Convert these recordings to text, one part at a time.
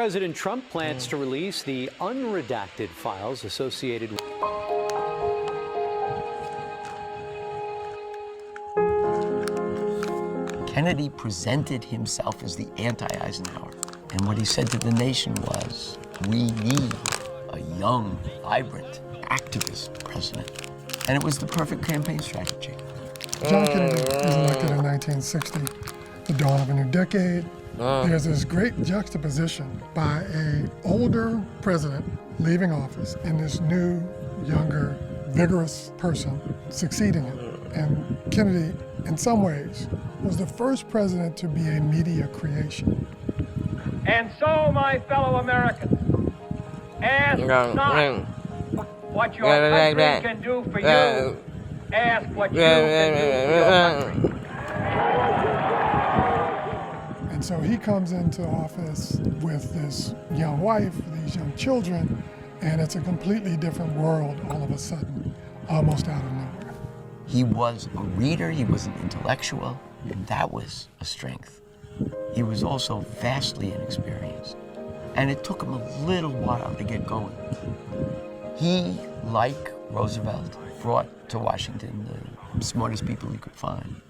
President Trump plans to release the unredacted files associated with Kennedy presented himself as the anti-Eisenhower. And what he said to the nation was, we need a young, vibrant, activist president. And it was the perfect campaign strategy. John Kennedy was elected in 1960, the dawn of a new decade. There's this great juxtaposition by an older president leaving office and this new, younger, vigorous person succeeding him. And Kennedy, in some ways, was the first president to be a media creation. And so, my fellow Americans, ask not what your country can do for you, ask what you can do for your country. And so he comes into office with this young wife, these young children, and it's a completely different world all of a sudden, almost out of nowhere. He was a reader, he was an intellectual, and that was a strength. He was also vastly inexperienced, and it took him a little while to get going. He, like Roosevelt, brought to Washington the smartest people he could find.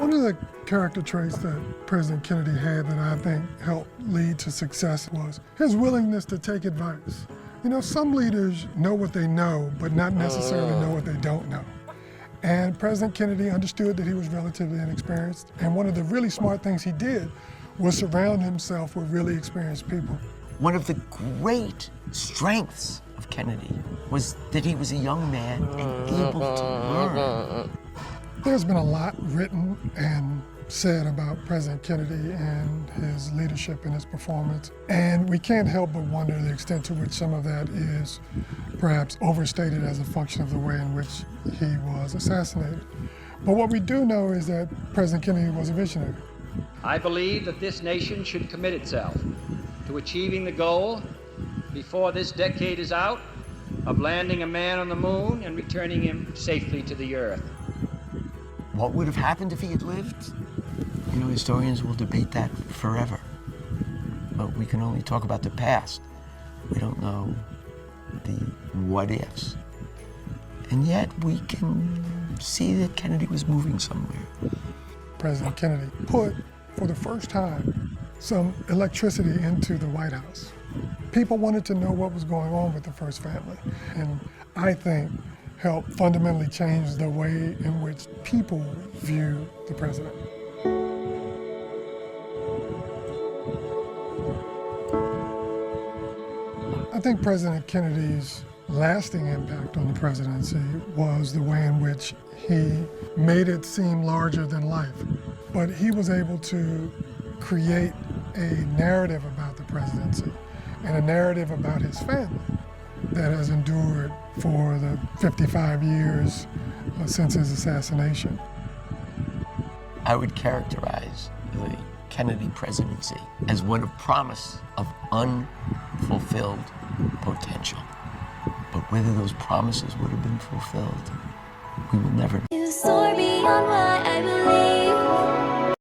One of the character traits that President Kennedy had that I think helped lead to success was his willingness to take advice. You know, some leaders know what they know, but not necessarily know what they don't know. And President Kennedy understood that he was relatively inexperienced, and one of the really smart things he did was surround himself with really experienced people. One of the great strengths of Kennedy was that he was a young man and able to learn. There's been a lot written and said about President Kennedy and his leadership and his performance, and we can't help but wonder the extent to which some of that is perhaps overstated as a function of the way in which he was assassinated. But what we do know is that President Kennedy was a visionary. I believe that this nation should commit itself to achieving the goal, before this decade is out, of landing a man on the moon and returning him safely to the earth. What would have happened if he had lived? You know, historians will debate that forever. But we can only talk about the past. We don't know the what-ifs. And yet we can see that Kennedy was moving somewhere. President Kennedy put, for the first time, some electricity into the White House. People wanted to know what was going on with the First Family. And I think helped fundamentally change the way in which people view the president. I think President Kennedy's lasting impact on the presidency was the way in which he made it seem larger than life. But he was able to create a narrative about the presidency and a narrative about his family that has endured for the 55 years since his assassination. I would characterize the Kennedy presidency as one of promise of unfulfilled potential. But whether those promises would have been fulfilled, we will never know. You soar beyond what I believe.